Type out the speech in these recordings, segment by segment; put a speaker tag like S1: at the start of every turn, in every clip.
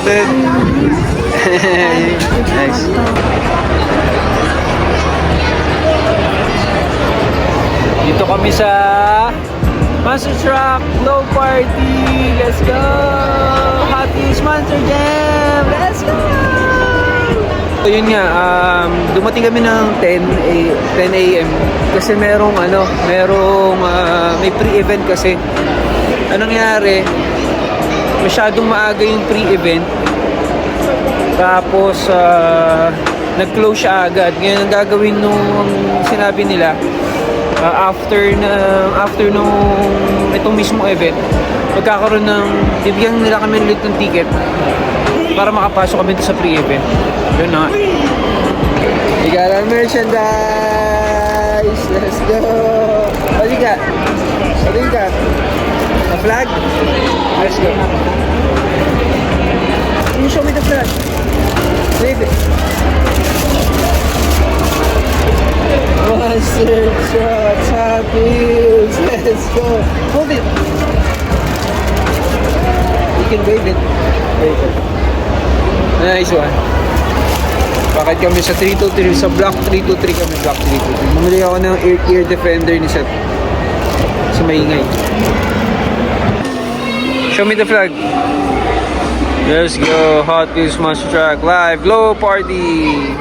S1: Excited? Nice. Dito kami sa Monster Truck Glow Party. Let's go! Hot Wheels Monster Jam! Let's go! So yun nga, dumating kami ng 10 a.m. kasi may pre-event kasi. Anong nangyari? Masyadong maaga yung pre-event. Tapos nag-close siya agad. Ngayon ang gagawin nung sinabi nila, after nung itong mismong event, magkakaroon bibigyan nila kami ulit ng ticket para makapasok kami sa pre-event. Yun na. We got our merchandise! Let's go! Halika! Halika! A flag? Let's go! Can you show me the flag? Wave it! Monster Trucks, Hot Wheels! Let's go! Hold it! You can wave it. Wave it. Nice one. Bakit kami sa 323, sa block 323 kami, block 323. Bumili ako ng ear defender ni Seth. Sa maingay. Show me the flag. Let's go, Hot Wheels Monster Truck Live Glow Party.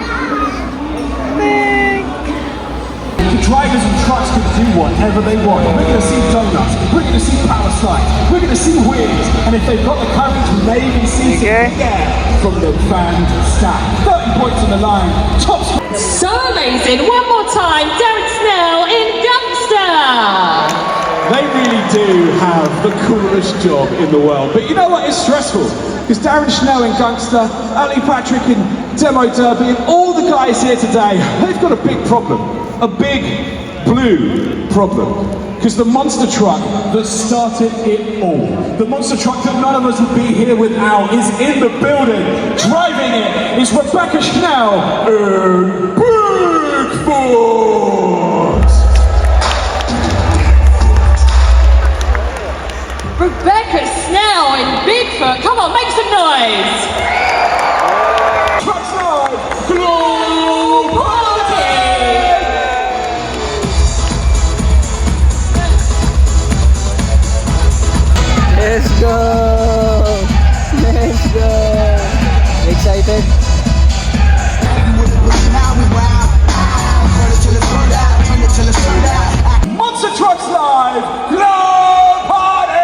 S2: The drivers and trucks can do whatever they want. We're going to see donuts, we're going to see power slides, we're going to see wheels, and if they've got the courage, we may even see some air from the band stack. 30 points on the line. Top score.
S3: So amazing. One more time, Derek Snell in Gangster.
S2: They really do have the coolest job in the world. But you know what? It's stressful. Because Darren Schnell in Gangster, Ali Patrick in Demo Derby, and all the guys here today, they've got a big problem. A big blue problem. Because the monster truck that started it all, the monster truck that none of us would be here without, is in the building. Driving it is Rebecca Schnell and Bigfoot.
S3: Rebecca Snell in Bigfoot. Come on, make some noise.
S2: Trucks Live Glow Party.
S1: Let's go! Let's go! Excited?
S2: Monster Trucks Live Glow Party!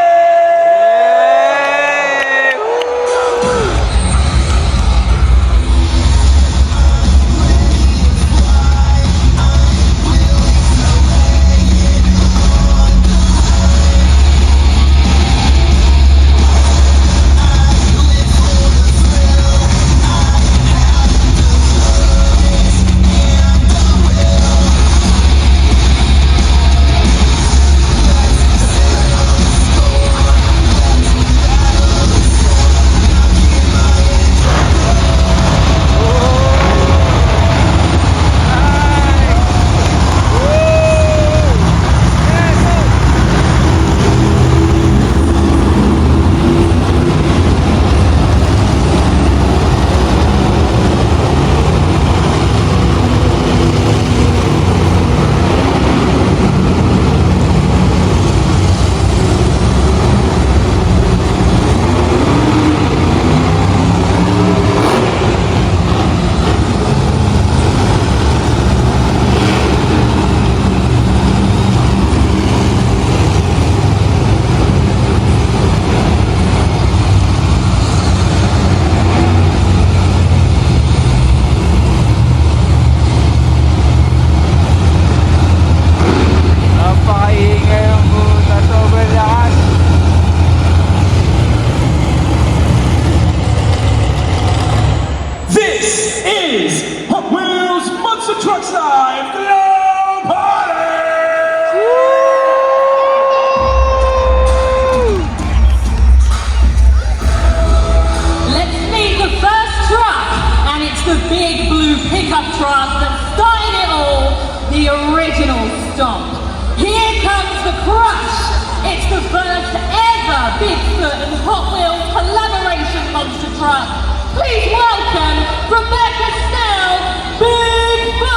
S3: Original stomp. Here comes the crush. It's the first ever ever Bigfoot and Hot Wheels collaboration monster truck. Please welcome Rebecca Snell, Bigfoot!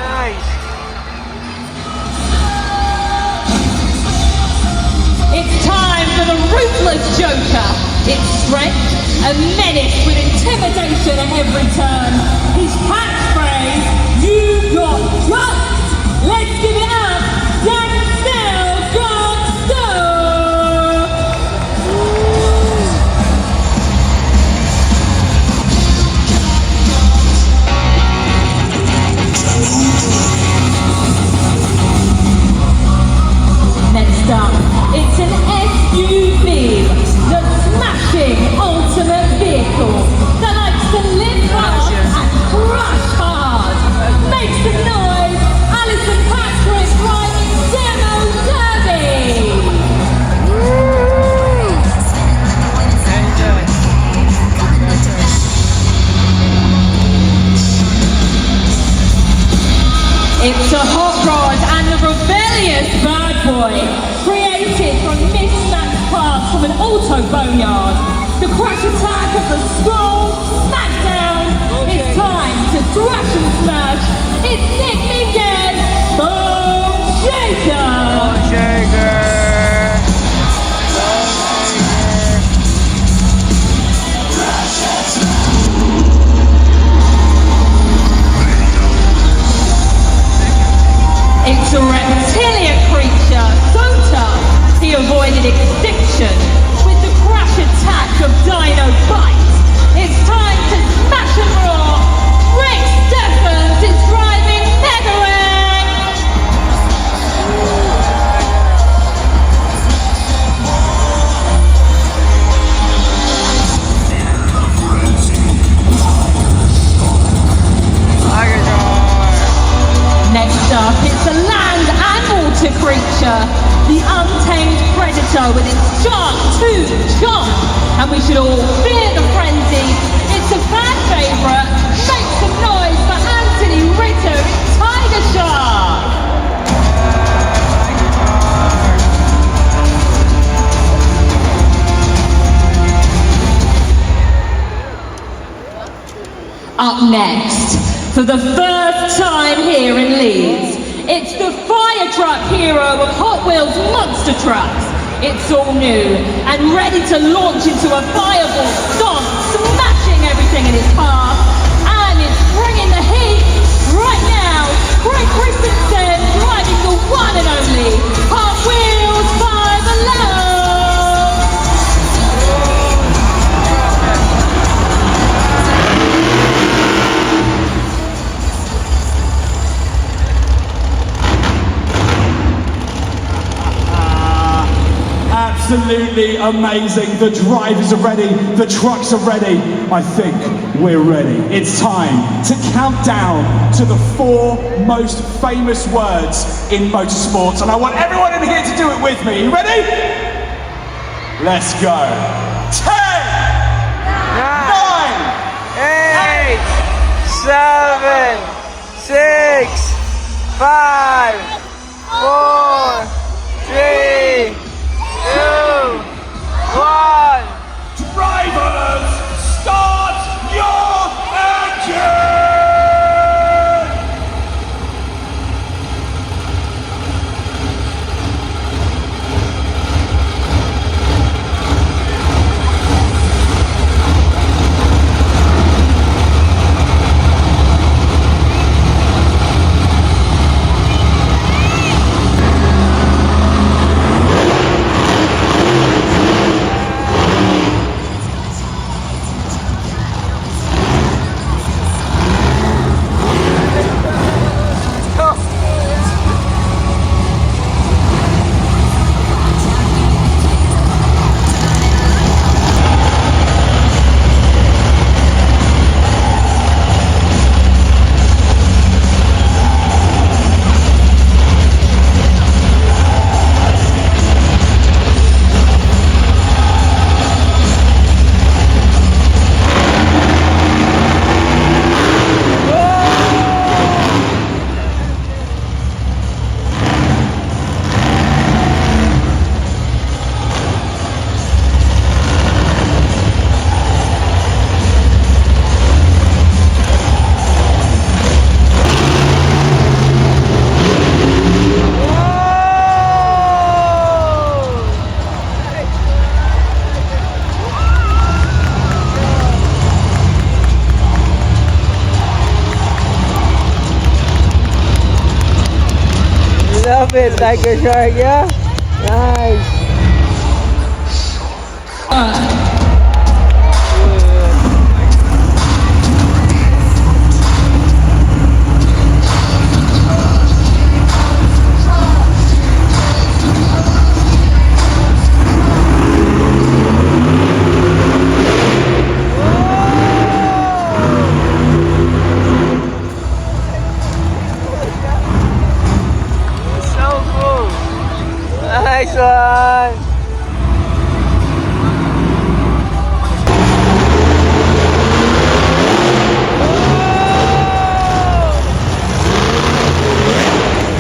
S1: Nice.
S3: It's time for the ruthless Joker. It's strength, a menace with intimidation at every turn. His catchphrase, you got guts. Let's give it up, Darren Snell, Gangster! Next up, it's an SUV, the smashing ultimate vehicle that likes to live hard and crush hard. Make some noise, Alison Patrick riding Demo Derby. It's a hot rod and a rebellious bad boy, created from mismatched parts from an auto boneyard. The crash attack of the strong smackdown. It's time to thrash and smash. It's Nick Miguel, Bone Shaker. It's a reptilian creature, so tough he avoided extinction with the crash attack of Dino Bite. It's time to smash and roar. Rick Stephens is driving Megaran. Next up, it's a land and water creature, the untamed predator with its sharp tooth chomp. And we should all fear the frenzy. It's a fan favourite. Make some noise for Anthony Ritter, Tiger Shark. Up next, for the first time here in Leeds, it's the fire truck hero of Hot Wheels monster trucks. It's all new and ready to launch into a fireball stomp, smashing everything in its path. And it's bringing the heat right now. Craig Christensen driving the one and only Hot Wheels 511.
S2: Absolutely amazing. The drivers are ready, the trucks are ready. I think we're ready. It's time to count down to the 4 most famous words in motorsports. And I want everyone in here to do it with me. You ready? Let's go. 10, 9,
S1: 8, 7, 6, 5, 4, 3, 2, 1.
S2: drivers, start your engine!
S1: Love it, tiger shark, yeah? Nice. So cool. Nice one.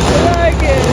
S1: I like it.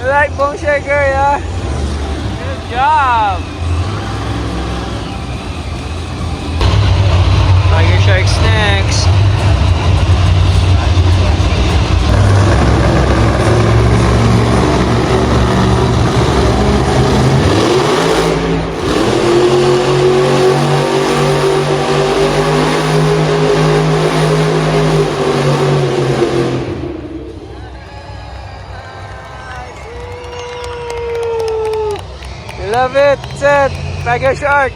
S1: I like bone shaker, yeah? Good job! Tiger shark's next. Love it, Seth. Tiger shark.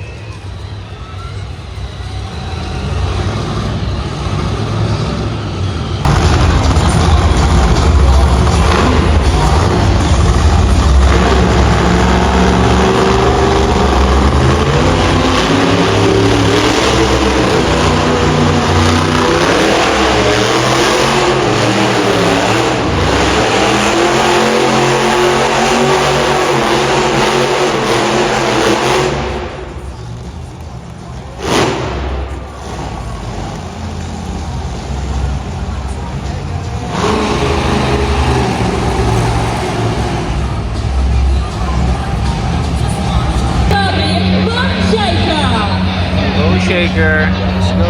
S1: Bone shaker. Let's go.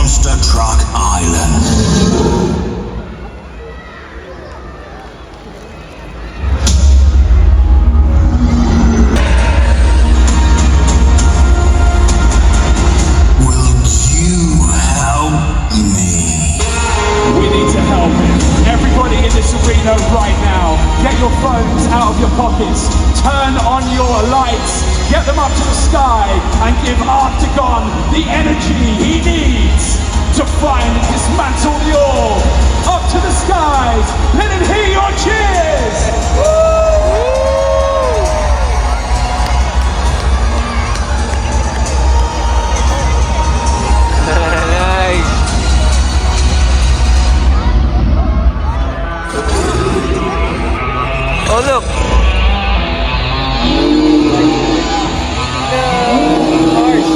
S4: Monster Truck Island. Will you help me?
S2: We need to help. Everybody in this arena right now, get your phones out of your pockets, turn on your lights, get them up to the sky, and give Arctagon the energy he needs to find and dismantle the orb. Up to the skies, let him hear your cheers!
S1: Nice. Oh look. Cars.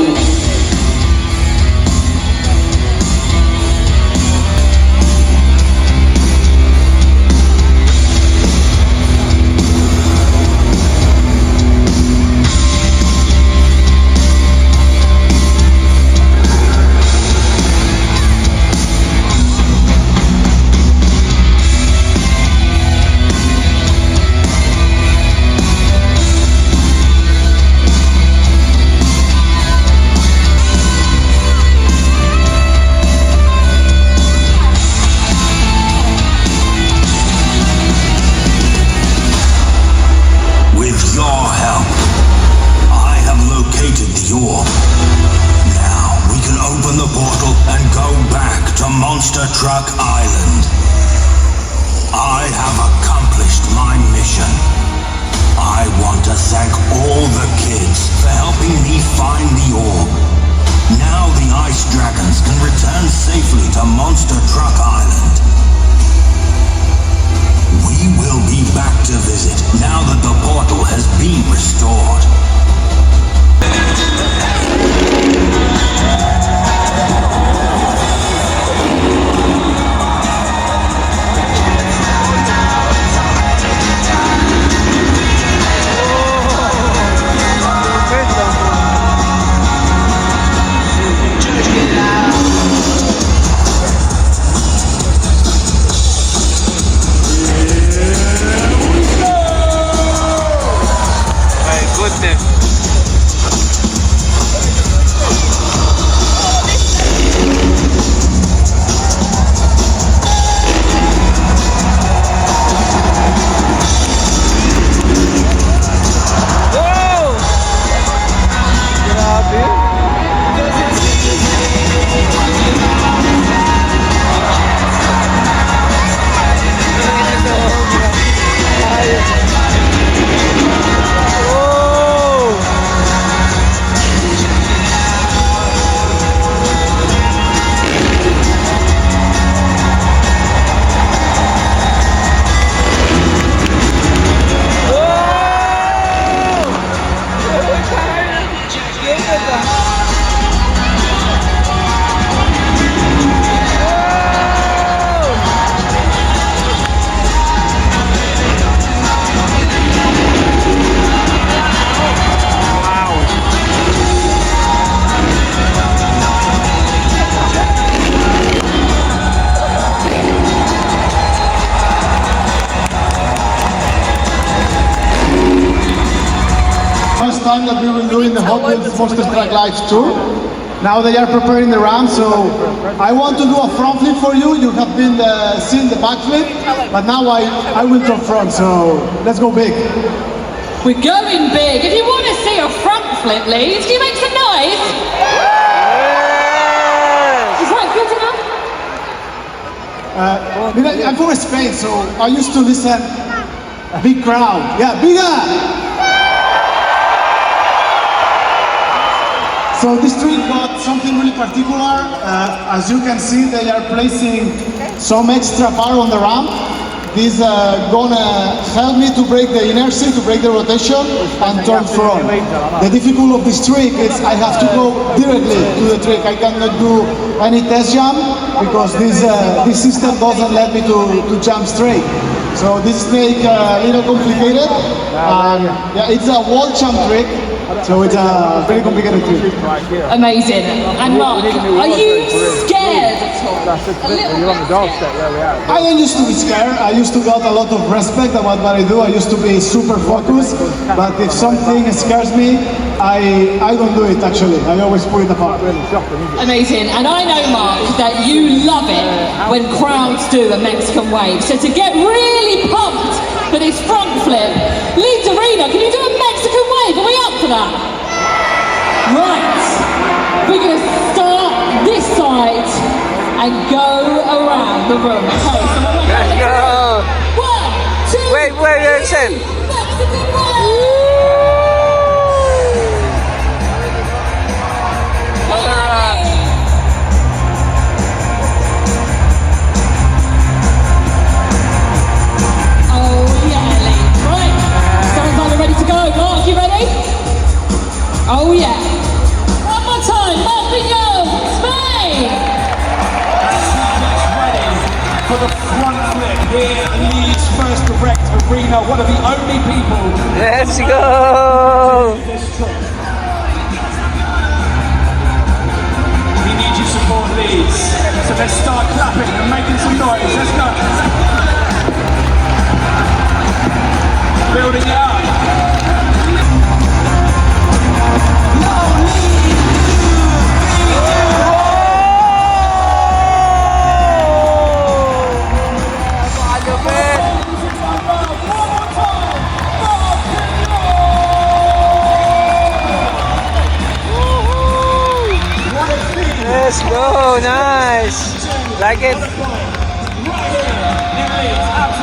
S4: With your help, I have located the orb. Now we can open the portal and go back to Monster Truck Island. I have accomplished my mission. I want to thank all the kids for helping me find the orb. Now the ice dragons can return safely to Monster Truck Island. We will be back to visit now that the portal has been restored.
S1: My goodness. Whoa! Grabe.
S5: First time that we will do in the Hot Wheels Monster Truck Live tour. Now they are preparing the ramp, so I want to do a front flip for you. You have been seeing the back flip, but now I will drop front, so let's go big.
S3: We're going big. If you want to see a front flip, Leeds, can you make some noise? Is that good enough?
S5: I'm from Spain, so I used to listen. Big crowd, yeah, bigger! So this trick got something really particular. As you can see, they are placing some extra bar on the ramp. This gonna help me to break the inertia, to break the rotation, and turn front. The difficulty of this trick is I have to go directly to the trick. I cannot do any test jump because this system doesn't let me to jump straight. So this make a little complicated. Yeah, it's a wall jump trick. So it's a very complicated trip.
S3: Amazing. And Mark, are you scared at all? A little bit scared.
S5: I used to be scared. I used to got a lot of respect about what I do. I used to be super focused. But if something scares me, I don't do it actually. I always put it apart.
S3: Amazing. And I know, Mark, that you love it when crowds do a Mexican wave. So to get really pumped for this front flip, Leeds Arena, can you do a Mexican wave? Are we up for that? Right. We're going to start this side and go around the room. Okay, so
S1: Let's go!
S3: 1, 2,
S1: Wait, Seth.
S3: Mexican wave! Mark, you ready? Oh yeah. One more time, Mark Vigneault, Spain!
S2: Ready for the front flip here at Leeds First Direct Arena, one of the only people.
S1: Let's go!
S2: We need your support, Leeds. So let's start clapping and making some noise. Let's go. Building it up.
S1: Let's go, nice. Like it.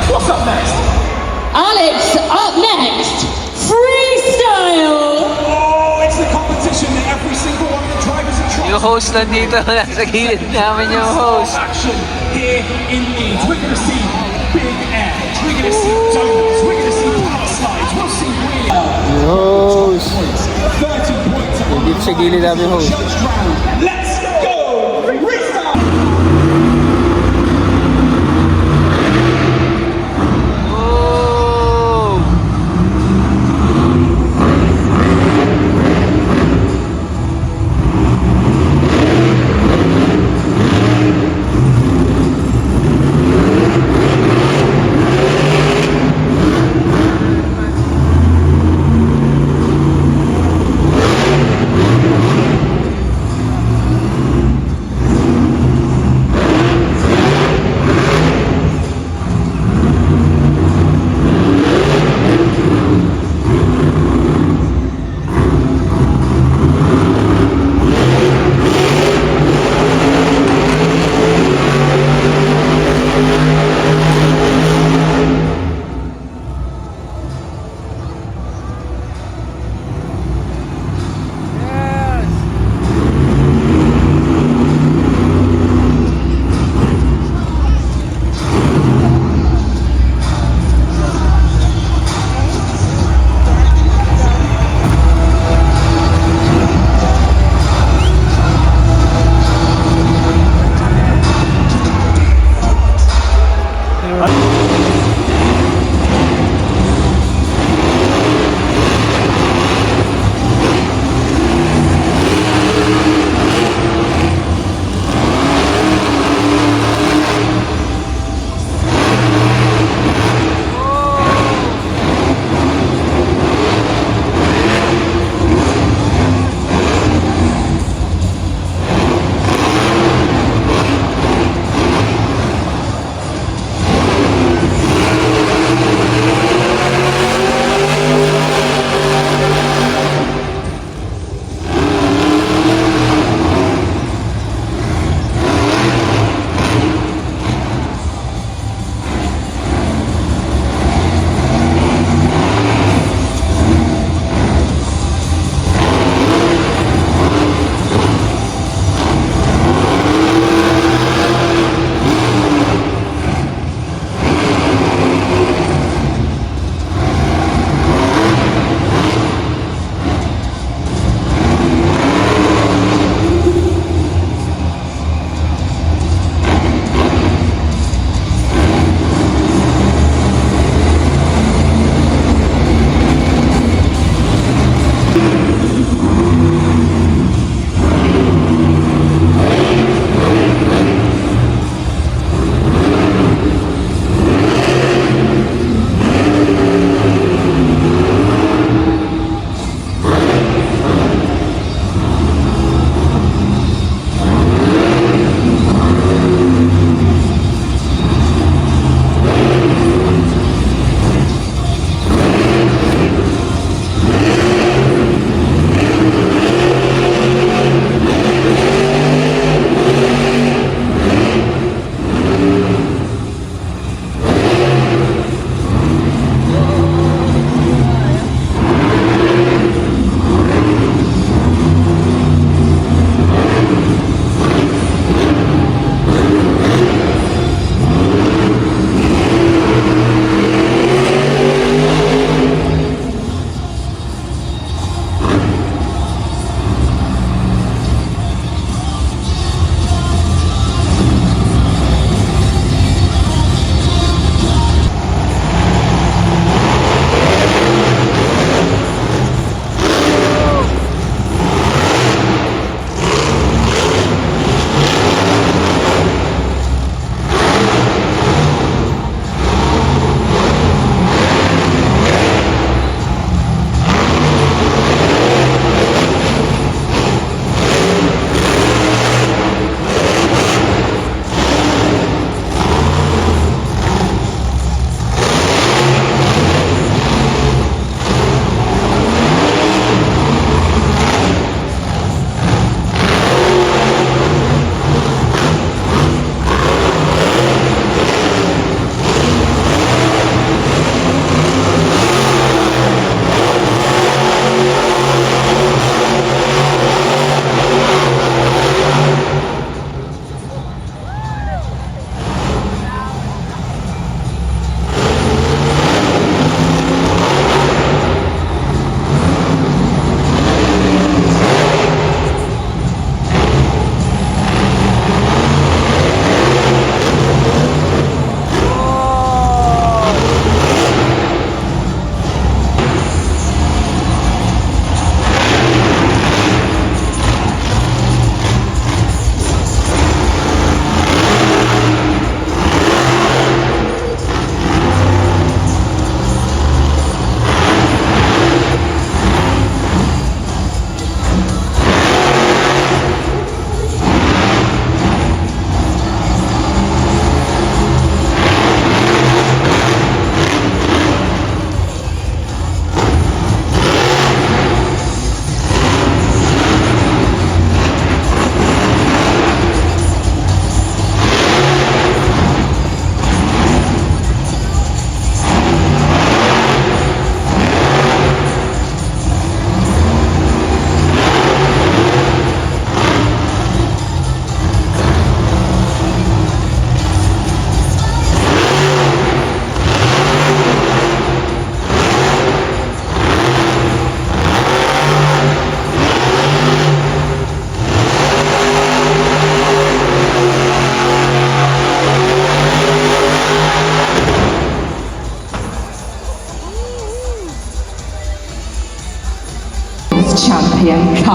S2: What's up next?
S3: Alex, up next, freestyle!
S2: Oh, it's the competition that every single one of the drivers and trucks.
S1: Yung host nandito, nasa gilid namin yung host.
S2: Action here in Leeds. We're going to see big edge. We're going to see donuts. We're going to see power slides. We'll see wheelie.
S1: Yung host.
S2: 30 points.
S1: Dito sa gilid namin yung host.
S2: Judged round. Let's go! Restart!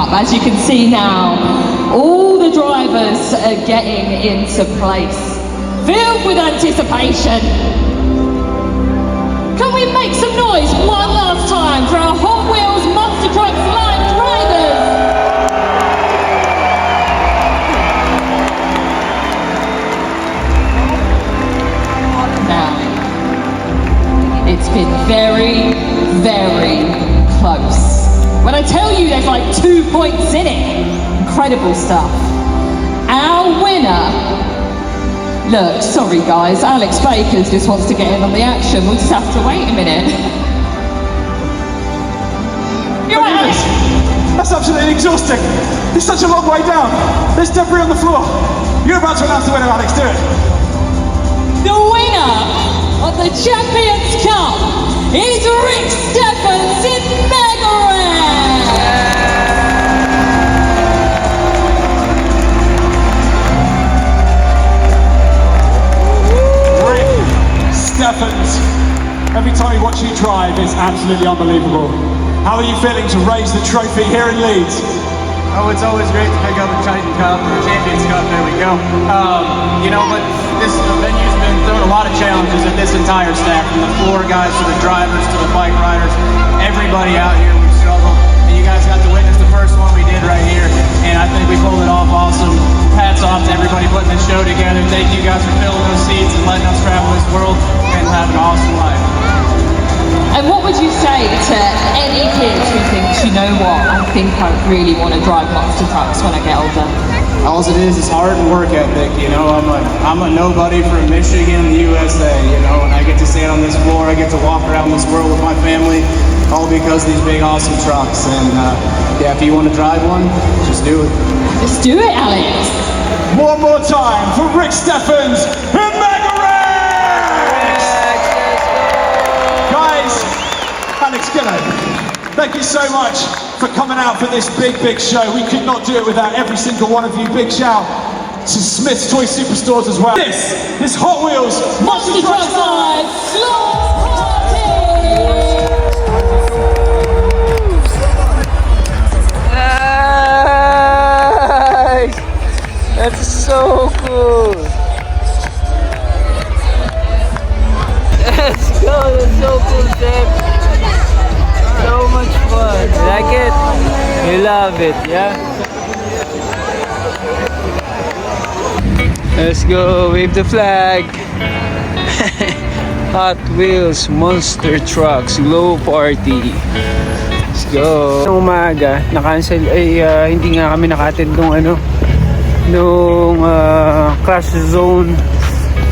S3: Cup. As you can see now, all the drivers are getting into place, filled with anticipation. Can we make some noise one last time for our Hot Wheels Monster Trucks Live drivers? Now, it's been very, very close. When I tell you there's like 2 points in it, incredible stuff. Our winner, look, sorry guys, Alex Bakers just wants to get in on the action. We'll just have to wait a minute. You're right, Alex.
S2: That's absolutely exhausting. It's such a long way down. There's debris on the floor. You're about to announce the winner, Alex. Do it.
S3: The winner of the Champions Cup is Rick Stephens in Megaran.
S2: Rick Stephens. Every time we watch you drive, it's absolutely unbelievable. How are you feeling to raise the trophy here in Leeds?
S6: Oh, it's always great to pick up a Titan Cup or a Champions Cup. There we go. You know, but this venue's been throwing a lot of challenges at this entire staff, from the floor guys to the drivers to the bike riders. Everybody out here, we've struggled, and you guys got to witness the first one we did right here, and I think we pulled it off awesome. Hats off to everybody putting this show together. Thank you guys for filling those seats and letting us travel this world and have an awesome life.
S3: And what would you say to any kids who thinks, you know what, I think I really want to drive monster trucks when I get older?
S6: All it is heart and work ethic. You know, I'm a nobody from Michigan, the USA. You know, and I get to stand on this floor, I get to walk around this world with my family, all because of these big, awesome trucks. And yeah, if you want to drive one, just do it.
S3: Just do it, Alex.
S2: One more time for Rick Stephens in Megaran! Guys, Alex Gillo, thank you so much for coming out for this big, big show. We could not do it without every single one of you. Big shout to Smith's Toy Superstores as well. This is Hot Wheels Monster Trucks Live!
S1: Nice! That's so cool! Let's go! That's so cool, Seth! So much fun! Like it? You love it, yeah? Let's go! Wave the flag! Hot Wheels Monster Trucks Glow Party! Let's go! Noong umaga, na-cancel, hindi nga kami naka-attend nung Clash Zone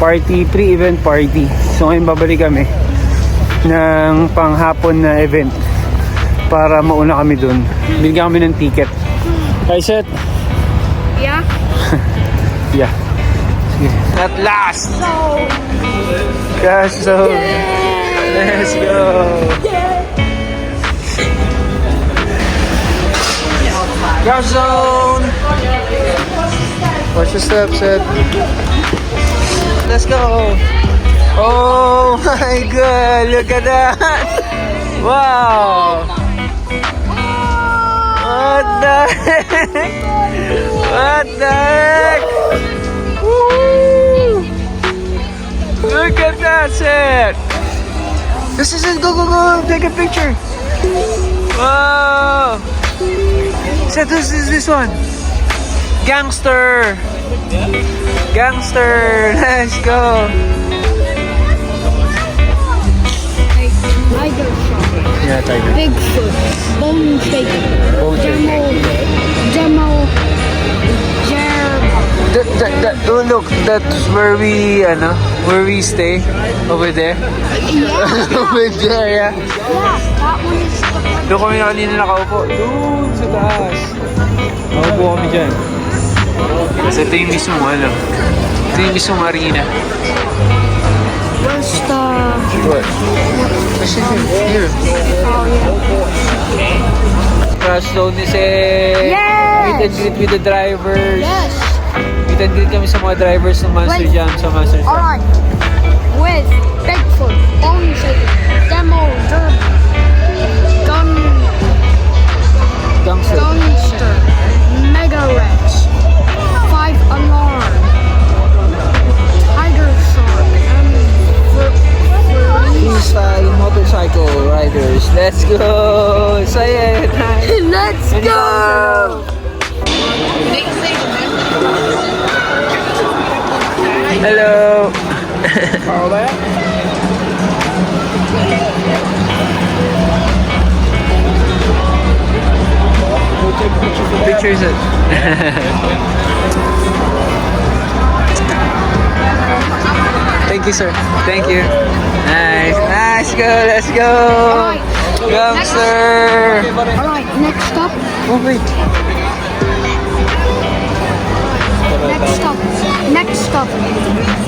S1: Party, pre-event party. So ngayon babalik kami ng panghapon na event para mauna kami dun. Binigyan kami ng ticket. Hi, Seth?
S7: Yeah.
S1: Yeah. Sige. At last! Clash Zone! Let's go! Clash Zone! Watch your steps, Seth. Let's go! Oh my god! Look at that! Wow! What the heck? What the heck? Woo! Look at that, Seth! This is it! Go, go, go! Take a picture! Wow! Seth, this is this one! Gangster! Gangster! Let's go!
S7: Tiger Shark.
S1: Yeah, tiger.
S7: Bigfoot. Bone Shaker. Jamal.
S1: Oh look, that's where we stay over there.
S7: Yeah.
S1: Over there, yeah.
S7: Yeah, that one is
S1: Doon kami na kanina nakaupo. Doon sa taas. Nakaupo kami dyan. Kasi ito yung mismong ito yung mismong arena.
S7: Where's the...
S1: What? Here.
S7: Oh, yeah.
S1: Crash Zone is
S7: Yes!
S1: meet and greet with the drivers.
S7: Yes.
S1: Meet and greet kami sa mga drivers ng Monster Jam sa Monster Jam.
S7: Alright. With Bigfoot, Bone Shaker, Demo, Gun...
S1: Gangster.
S7: Gunster.
S1: All that. We'll take pictures of that.
S8: Pictures it. Thank you, sir. Thank you. Nice. Nice. Go. Let's go.
S7: Alright.
S8: Youngster.
S7: Alright, next stop.
S8: Oh, wait.
S7: Next stop. Next stop.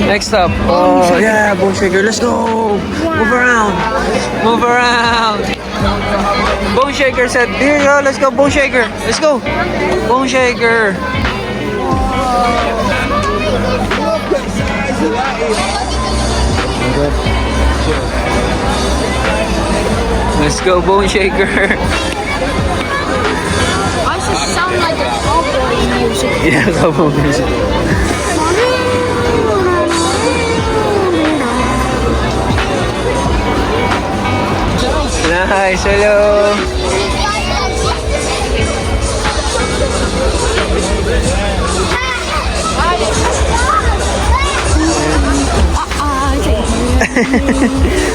S8: Next up. Oh, yeah. Bone shaker. Let's go. Move around. Move around. Bone shaker said, here you go. Let's go. Bone shaker. Let's go. Bone shaker. Let's go, bone shaker.
S7: I should sound like a cowboy music.
S8: Yeah, cowboy music. Nice, hello.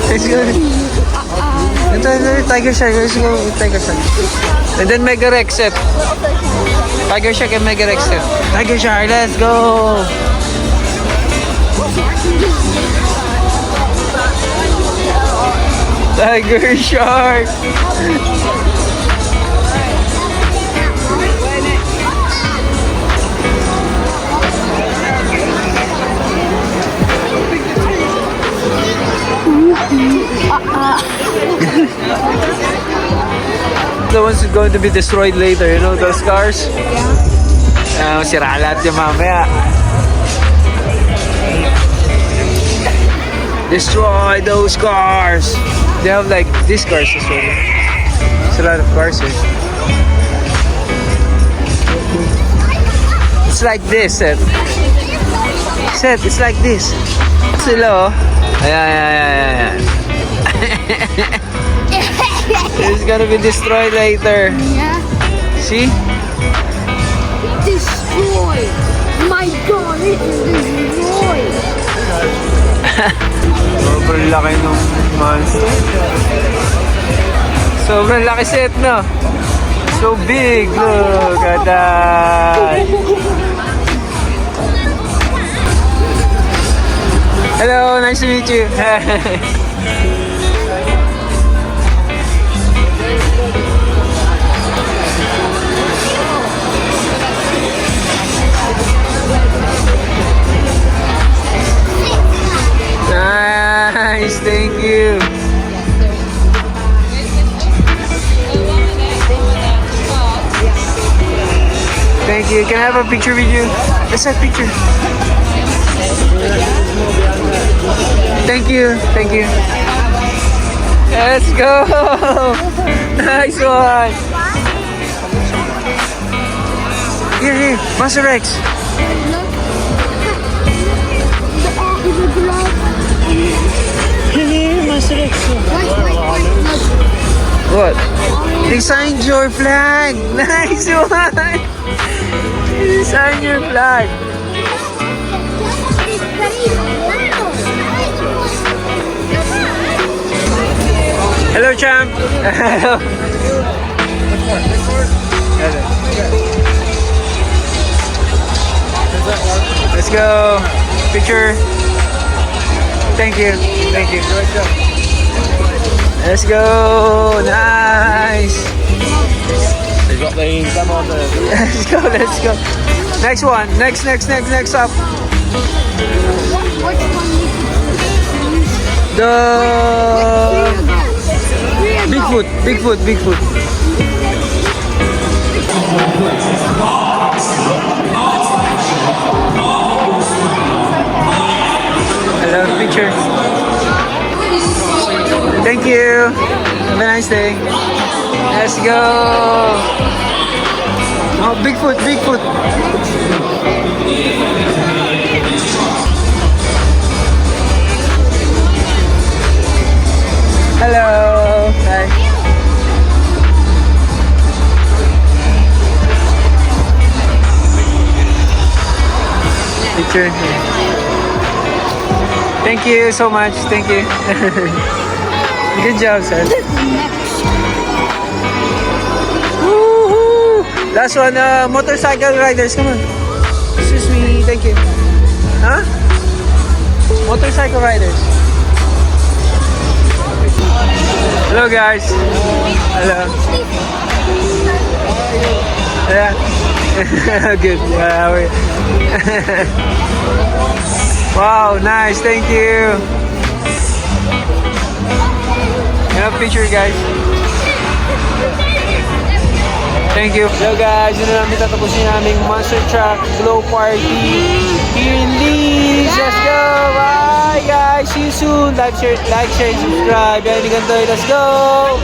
S8: Let's go. Ito, Tiger Shark. Let's go, Tiger Shark. And then Mega Rex Seth. Tiger Shark and Mega Rex Seth. Tiger Shark, let's go. Tiger Shark. The ones that are going to be destroyed later, you know those cars? Yeah. Sira lahat yung mamaya. Destroy those cars! They have like these cars as well. There's a lot of cars here. It's like this, Seth. Seth, it's like this. Sila, oh. Ayan. It's gonna be destroyed later.
S7: Yeah.
S8: See?
S7: Destroyed. My God, it is destroyed.
S8: Sobrang laki nung monster. Sobrang laki set, no? So big. Look at that. Hello, nice to meet you. Nice, thank you. Thank you. Can I have a picture with you? Let's have a picture. Thank you. Thank you. Let's go. Nice one. Here, Master Rex. Here, Master Rex.
S7: Wait.
S8: What? They signed your flag. Nice one. They signed your flag. Hello, champ. Hello. Let's go. Picture. Thank you. Thank you. Let's go. Nice.
S9: They got the some of the.
S8: Let's go. Let's go. Next one. Next up. The Bigfoot. Hello, picture. Thank you. Have a nice day. Let's go. Oh, Bigfoot. Hello. Hi. Picture. Thank you so much. Thank you. Good job, sir. Woohoo! Last one, motorcycle riders. Come on. Excuse me. Thank you. Huh? Motorcycle riders. Hello, guys. Hello. Yeah. Good. Yeah, how are you? Wow, nice. Thank you. Have a picture, guys. Thank you. Hello, guys. Yun na namin tatapusin naming Monster Truck Glow Party here in Leeds. Let's go. Bye, guys. See you soon. Like, share, subscribe. Yan, ganito. Let's go.